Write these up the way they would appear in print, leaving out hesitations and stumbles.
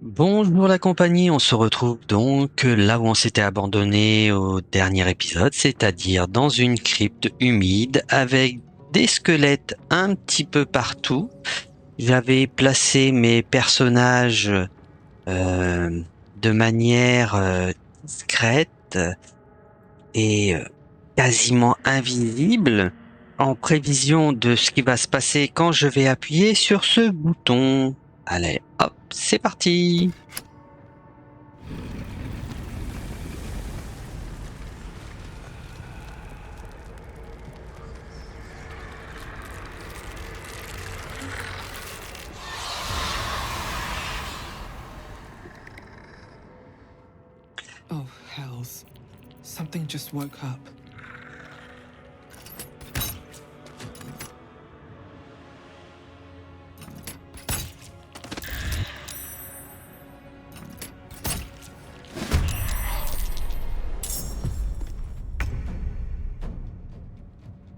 Bonjour la compagnie, on se retrouve donc là où on s'était abandonné au dernier épisode, c'est-à-dire dans une crypte humide avec des squelettes un petit peu partout. J'avais placé mes personnages de manière discrète et quasiment invisible en prévision de ce qui va se passer quand je vais appuyer sur ce bouton. Allez, hop, c'est parti! Oh, hells. Something just woke up.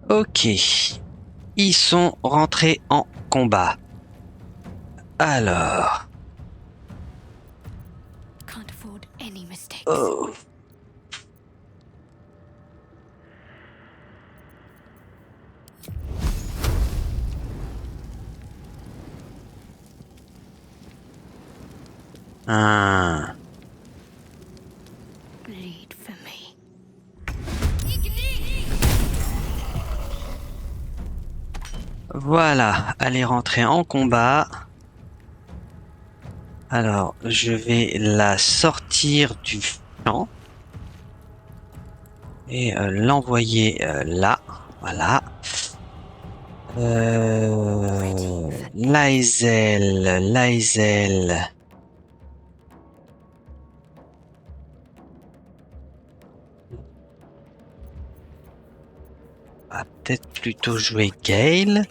Ok, ils sont rentrés en combat. Alors, Can't afford any mistakes. oh, un. Bleed for me. Voilà, allez rentrer en combat. Alors, je vais la sortir du champ et l'envoyer là. Voilà. Laezel. On va peut-être plutôt jouer Gale.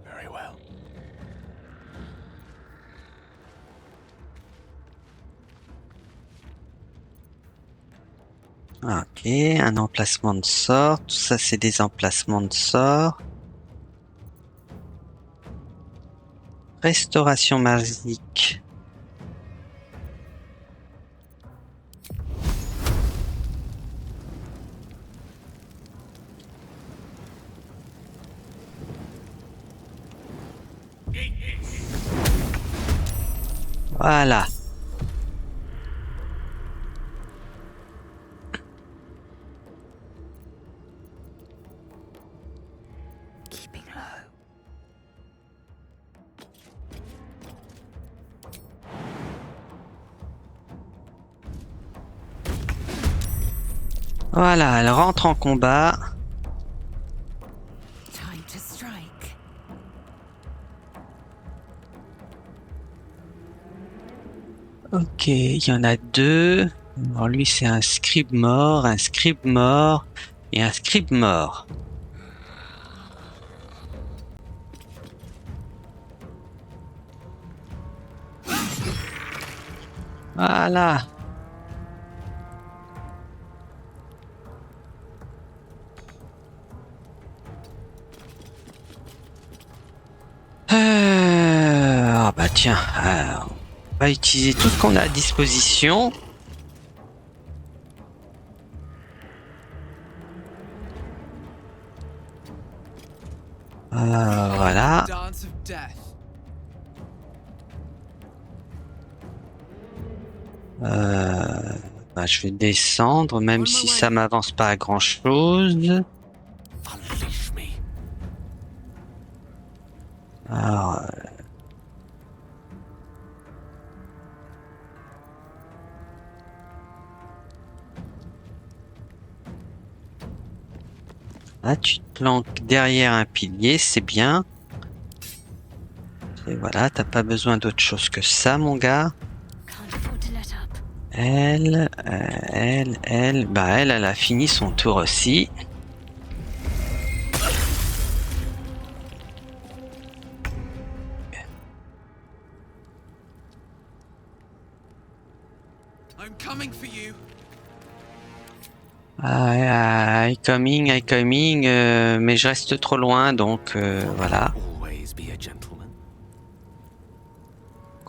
Very well. Ok, un emplacement de sort. Tout ça, c'est des emplacements de sort. Restauration magique. Voilà. Keeping low. Voilà, elle rentre en combat. Time to strike. Ok, il y en a deux. Alors lui, c'est un scribe mort et un scribe mort. Voilà. Ah bah tiens, on va utiliser tout ce qu'on a à disposition. Voilà. Dance of death. Bah, je vais descendre, même si ça m'avance pas à grand chose. Unleash me. Alors, là, tu te planques derrière un pilier, c'est bien. Et voilà, t'as pas besoin d'autre chose que ça, mon gars. Can't afford to let up. Elle a fini son tour aussi. I'm coming for you. I coming, mais je reste trop loin, donc voilà. Always be a gentleman.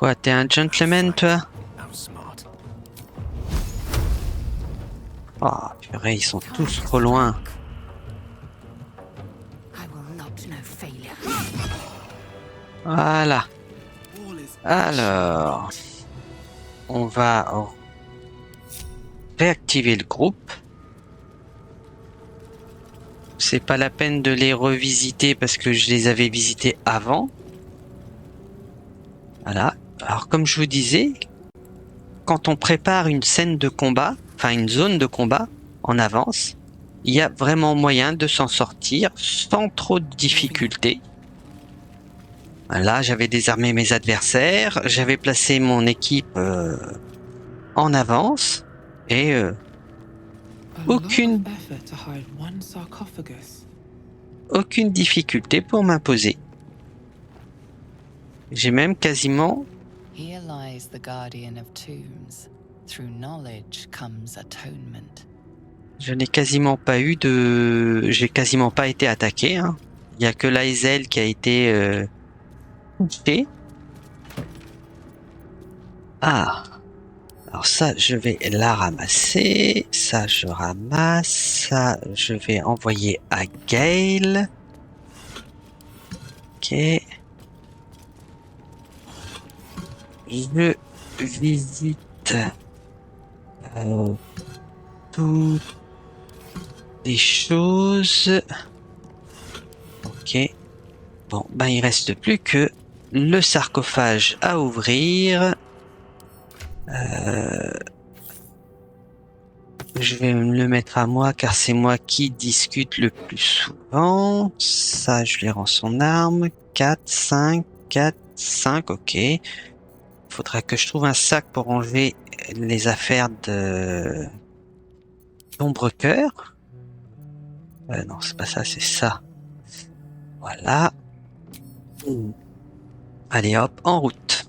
Quoi, t'es un gentleman, toi? That was smart. Oh, purée, ils sont tous trop loin. I will not know failure. Voilà. All is Alors, on va réactiver le groupe. C'est pas la peine de les revisiter parce que je les avais visités avant. Voilà. Alors, comme je vous disais, quand on prépare une scène de combat, enfin une zone de combat en avance, il y a vraiment moyen de s'en sortir sans trop de difficultés. Là, j'avais désarmé mes adversaires, j'avais placé mon équipe en avance et a aucune lot of effort to hide one sarcophagus. aucune difficulté pour m'imposer. J'ai même quasiment... Here lies the guardian of tombs. Through knowledge comes atonement. Je n'ai quasiment pas eu de... J'ai quasiment pas été attaqué. Hein. Il n'y a que Laezel qui a été touché. Ah. Alors ça, je vais la ramasser. Ça, je ramasse. Ça, je vais envoyer à Gale. Ok. Je visite toutes les choses. Ok. Bon, ben il reste plus que le sarcophage à ouvrir. Je vais me le mettre à moi car c'est moi qui discute le plus souvent. Ça, je lui rends son arme. 4, 5, 4, 5, ok. Faudra que je trouve un sac pour enlever les affaires de d'ombre-cœur. Non, c'est pas ça, c'est ça. Voilà. Allez hop, en route.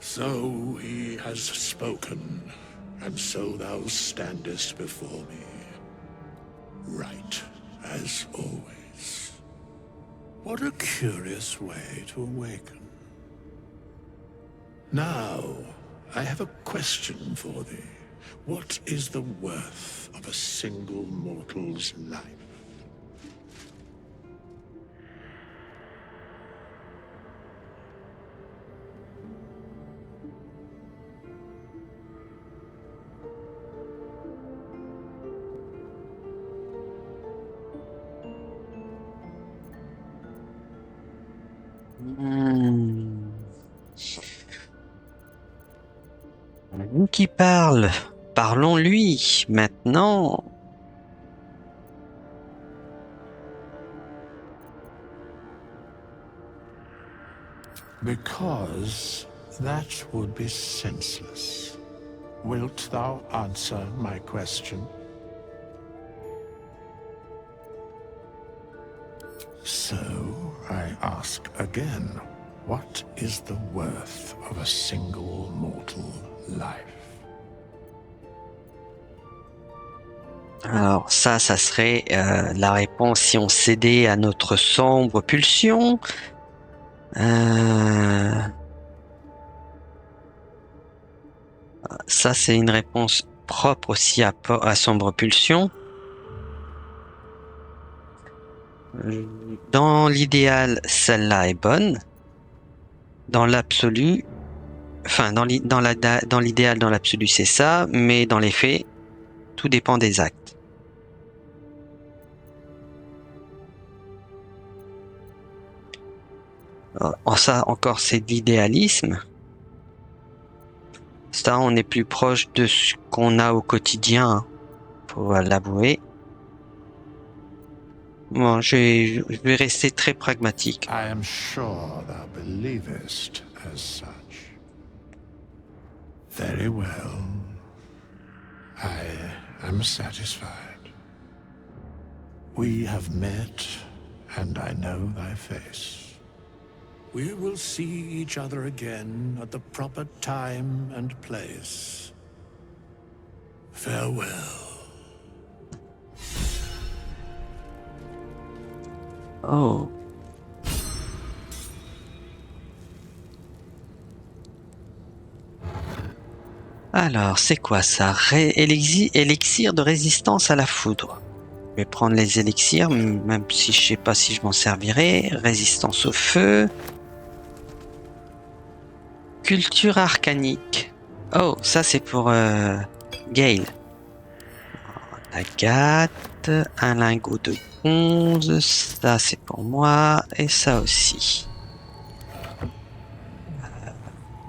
So he has spoken, and so thou standest before me, right as always. What a curious way to awaken. Now, I have a question for thee. What is the worth of a single mortal's life? Nous qui parle, parlons-lui maintenant. Because that would be senseless. Wilt thou answer my question? So, I ask again, what is the worth of a single mortal life? Alors ça serait la réponse si on cédait à notre sombre pulsion. Ça c'est une réponse propre aussi à sombre pulsion. Dans l'idéal, celle-là est bonne. Dans l'absolu, enfin dans l'idéal, dans l'absolu c'est ça, mais dans les faits, tout dépend des actes. Ça encore c'est de l'idéalisme. Ça on est plus proche de ce qu'on a au quotidien, hein, faut l'avouer. Bon, je vais rester très pragmatique. I am sure thou believest as such. Very well. I am satisfied. We have met, and I know thy face. We will see each other again at the proper time and place. Farewell. Oh. Alors, c'est quoi ça? Élixir de résistance à la foudre. Je vais prendre les élixirs, même si je sais pas si je m'en servirai. Résistance au feu. Culture arcanique. Oh, ça c'est pour Gale. Agathe, un lingot de bronze, ça c'est pour moi, et ça aussi.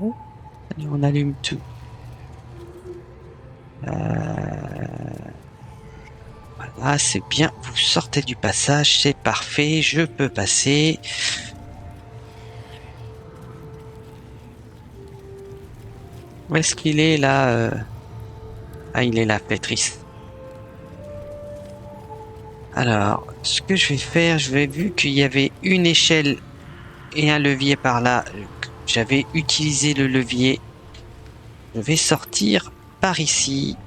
Allez, on allume tout. Voilà, c'est bien, vous sortez du passage, c'est parfait, je peux passer. Où est-ce qu'il est là Ah, il est là, Pétrice. Alors, ce que je vais faire, vu qu'il y avait une échelle et un levier par là, j'avais utilisé le levier. Je vais sortir par ici.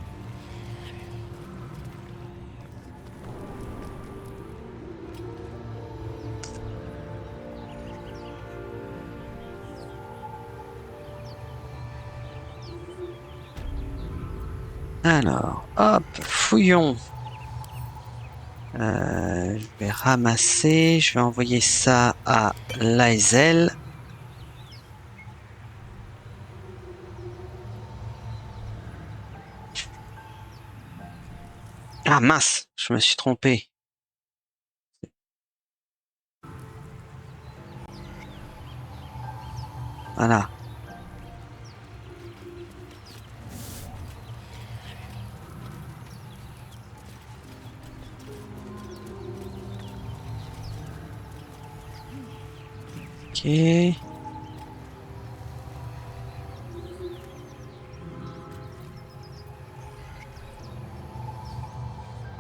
Alors, hop, fouillons. Je vais ramasser, je vais envoyer ça à Laezel. Ah mince, je me suis trompé. Voilà. Ok.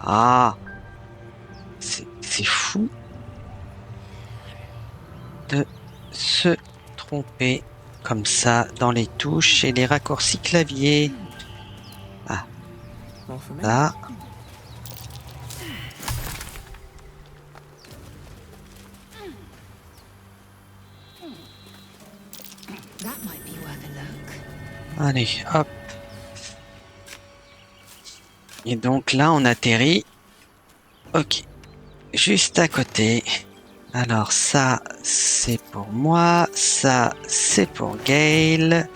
Ah, c'est fou de se tromper comme ça dans les touches et les raccourcis clavier. Ah, More for me? là. That might be worth a look. Allez, hop. Et donc là, on atterrit. Ok. Juste à côté. Alors ça, c'est pour moi. Ça, c'est pour Gale.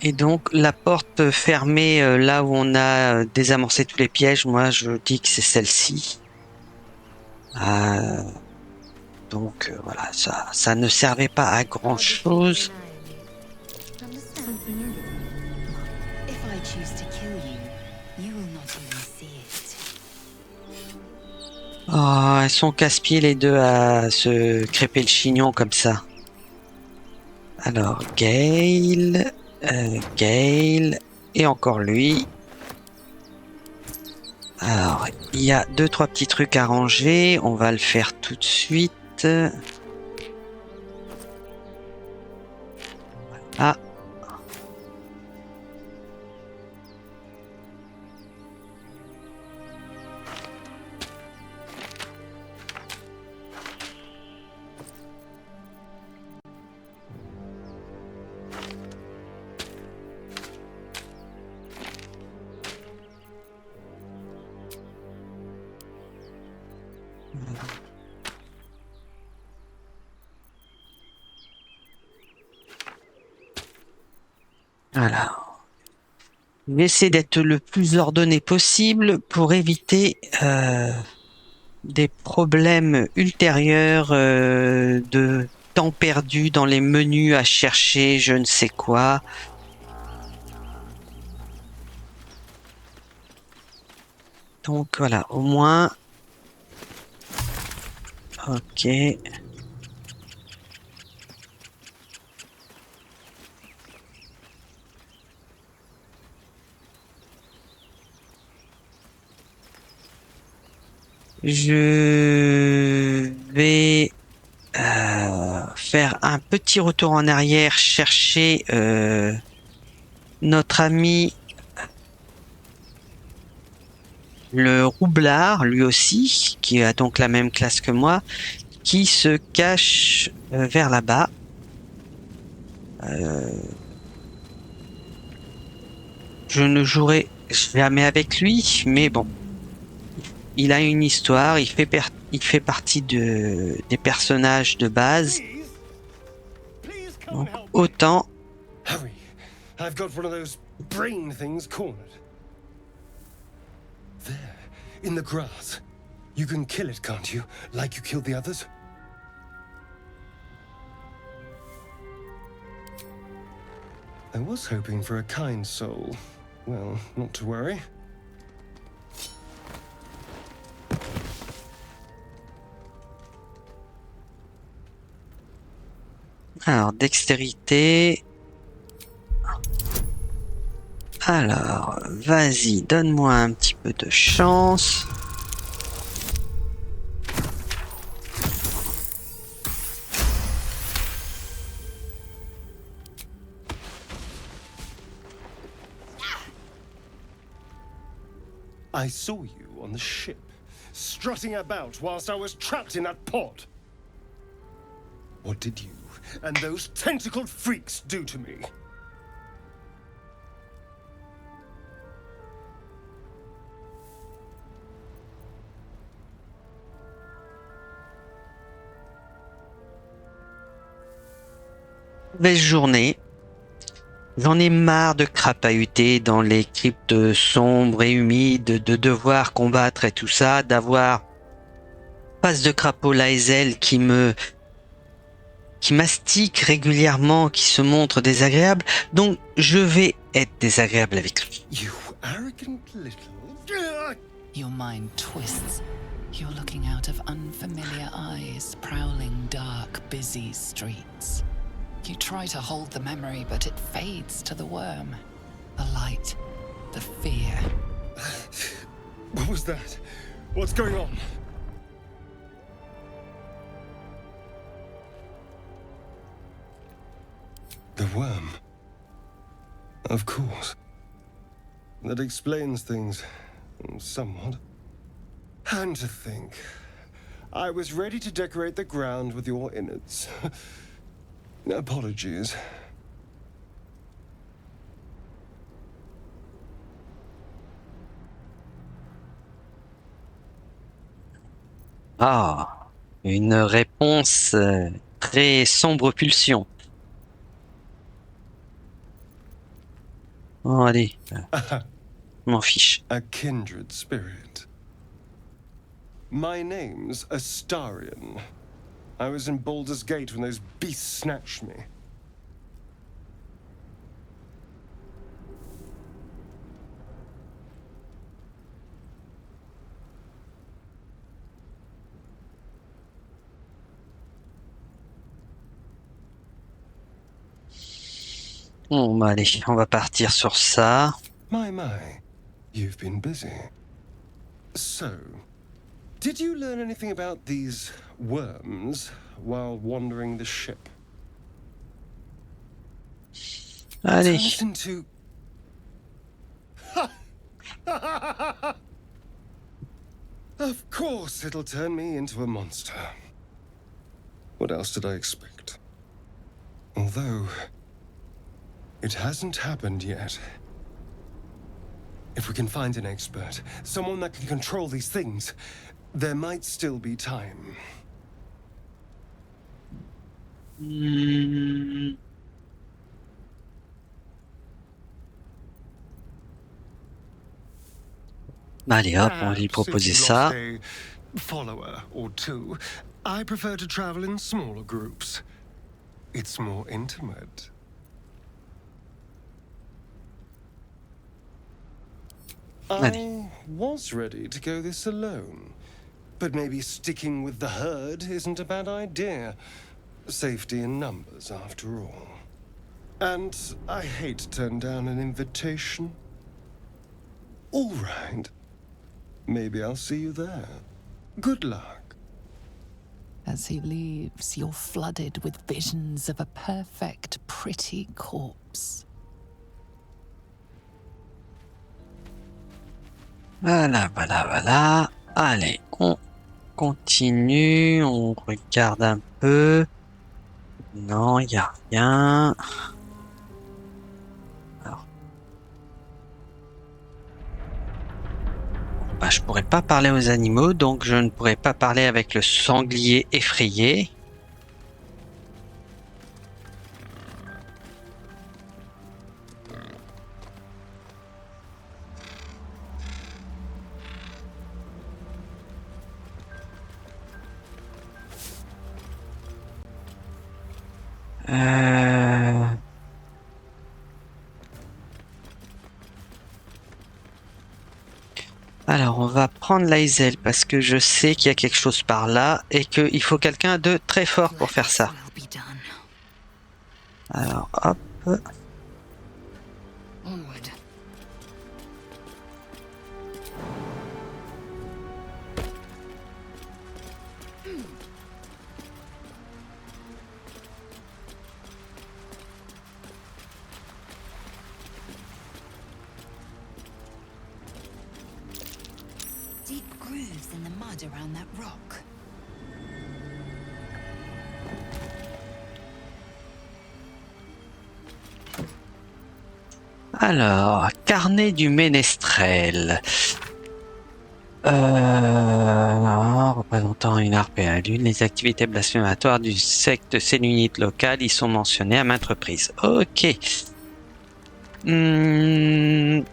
Et donc, la porte fermée, là où on a désamorcé tous les pièges, moi, je dis que c'est celle-ci. Donc, voilà, ça ne servait pas à grand-chose. If I choose to kill you, you will not even see it. Oh, elles sont casse-pieds les deux à se crêper le chignon comme ça. Alors, Gale, et encore lui. Alors, il y a 2-3 petits trucs à ranger. On va le faire tout de suite. Ah. Voilà. Je vais essayer d'être le plus ordonné possible pour éviter des problèmes ultérieurs de temps perdu dans les menus à chercher je ne sais quoi. Donc voilà, au moins. Ok. Je vais faire un petit retour en arrière, chercher notre ami le roublard, lui aussi, qui a donc la même classe que moi, qui se cache vers là-bas. Je ne jouerai jamais avec lui, mais bon, il a une histoire, il fait partie des personnages de base. Please come Donc, and help me. autant Hurry. I've got one of those brain things cornered. There, in the grass. You can kill it, can't you? Like you killed the others? I was hoping for a kind soul. Well, not to worry. Alors, dextérité. Alors, vas-y, donne-moi un petit peu de chance. I saw you on the ship, strutting about whilst I was trapped in that pod. What did you and those tentacled freaks do to me? Mauvaise journée. J'en ai marre de crapahuter dans les cryptes sombres et humides, de devoir combattre et tout ça, d'avoir face de crapaud Laezel qui mastique régulièrement, qui se montre désagréable. Donc je vais être désagréable avec lui. You arrogant little... Your mind twists. You're looking out of unfamiliar eyes, prowling dark, busy streets. You try to hold the memory, but it fades to the worm. The light, the fear. What was that? What's going on? The worm. Of course. That explains things somewhat. And to think, I was ready to decorate the ground with your innards. Apologies. Ah, une réponse très sombre pulsion. Oh, allez, je m'en fiche. A kindred spirit. My name's Astarion. I was in Baldur's Gate when those beasts snatched me. Bon, bah, allez, on va partir sur ça. My, you've been busy. So, did you learn anything about these worms while wandering the ship? Turn Allez, us into... Of course it'll turn me into a monster. What else did I expect? Although, it hasn't happened yet. If we can find an expert, someone that can control these things, there might still be time. allez hop, on va lui Perhaps proposer if you ça. lost a follower or two, I prefer to travel in smaller groups. It's more intimate. Allez. I was ready to go this alone. But maybe sticking with the herd isn't a bad idea. Safety in numbers, after all. And I hate to turn down an invitation. All right. Maybe I'll see you there. Good luck. As he leaves, you're flooded with visions of a perfect, pretty corpse. Voilà, voilà, voilà. Allez, on continue, on regarde un peu. Non, il n'y a rien. Alors. Bah, je pourrais pas parler aux animaux, donc je ne pourrais pas parler avec le sanglier effrayé. Alors, on va prendre l'Aisel parce que je sais qu'il y a quelque chose par là et qu'il faut quelqu'un de très fort pour faire ça. Will be done. Alors, hop. Onward. Deep grooves in the mud around that rock. Alors, carnet du ménestrel. Représentant une harpe et un lune, les activités blasphématoires du secte sénunite local y sont mentionnées à maintes reprises. Ok. On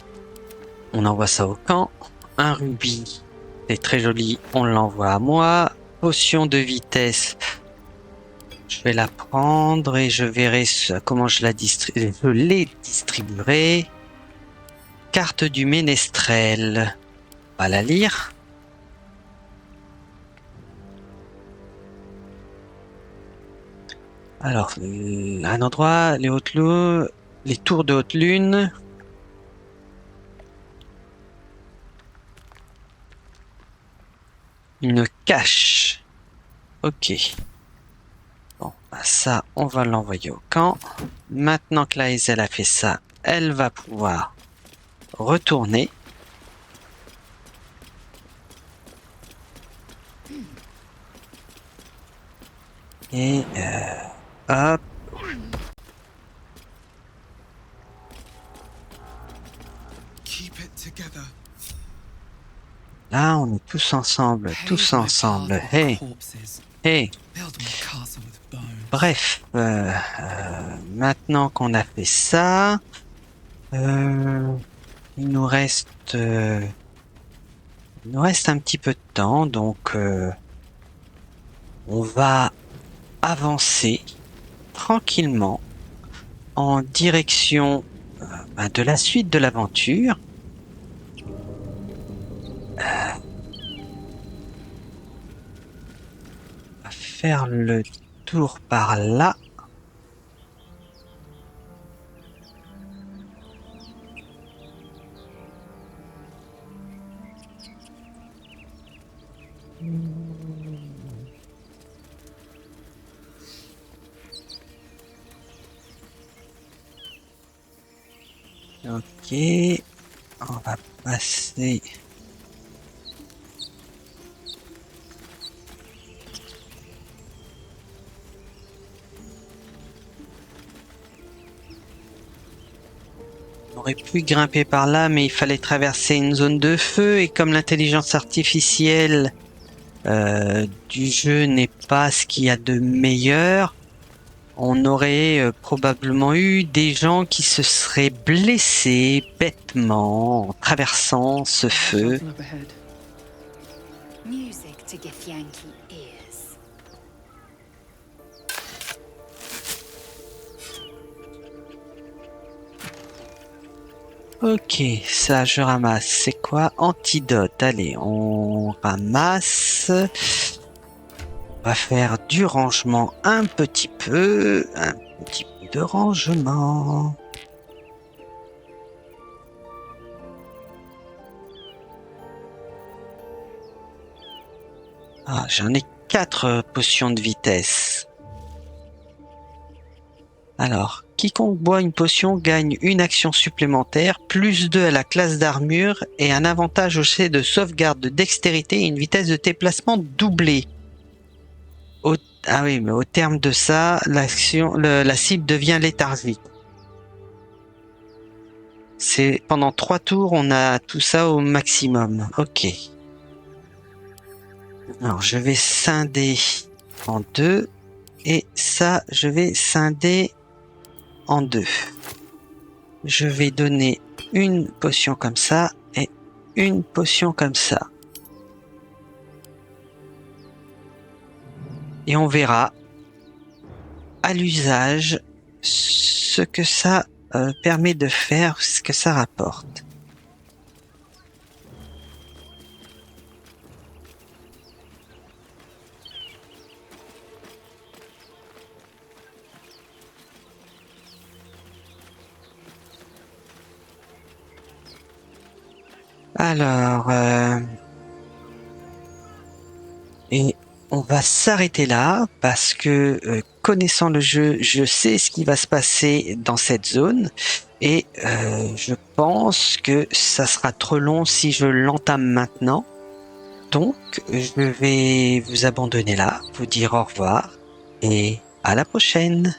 envoie ça au camp. Un rubis, c'est très joli, on l'envoie à moi. Potion de vitesse, je vais la prendre et je verrai comment je les distribuerai. Carte du ménestrel, on va la lire. Alors, un endroit, les tours de haute lune. Une cache. Ok. Bon, bah ça, on va l'envoyer au camp. Maintenant que la Hazel a fait ça, elle va pouvoir retourner. Et hop. Keep it together. Là, on est tous ensemble, tous ensemble. Hey, hey. Build my castle with bones. Bref, maintenant qu'on a fait ça, il nous reste un petit peu de temps, donc on va avancer tranquillement en direction de la suite de l'aventure. On va faire le tour par là. Ok, on va passer. On aurait pu grimper par là, mais il fallait traverser une zone de feu et comme l'intelligence artificielle du jeu n'est pas ce qu'il y a de meilleur, on aurait probablement eu des gens qui se seraient blessés bêtement en traversant ce feu. Something up ahead. Music to Githyanki ears. Ok, ça je ramasse. C'est quoi? Antidote. Allez, on ramasse. On va faire du rangement un petit peu. Un petit peu de rangement. Ah, j'en ai 4 potions de vitesse. Alors, quiconque boit une potion gagne une action supplémentaire, plus 2 à la classe d'armure et un avantage au jet de sauvegarde de dextérité et une vitesse de déplacement doublée. Ah oui, mais au terme de ça, la cible devient léthargique. C'est pendant 3 tours, on a tout ça au maximum. Ok. Alors, je vais scinder en 2 et ça, je vais scinder en 2. Je vais donner une potion comme ça et une potion comme ça. Et on verra à l'usage ce que ça permet de faire, ce que ça rapporte. Alors, et on va s'arrêter là parce que connaissant le jeu, je sais ce qui va se passer dans cette zone et je pense que ça sera trop long si je l'entame maintenant. Donc, je vais vous abandonner là, vous dire au revoir et à la prochaine.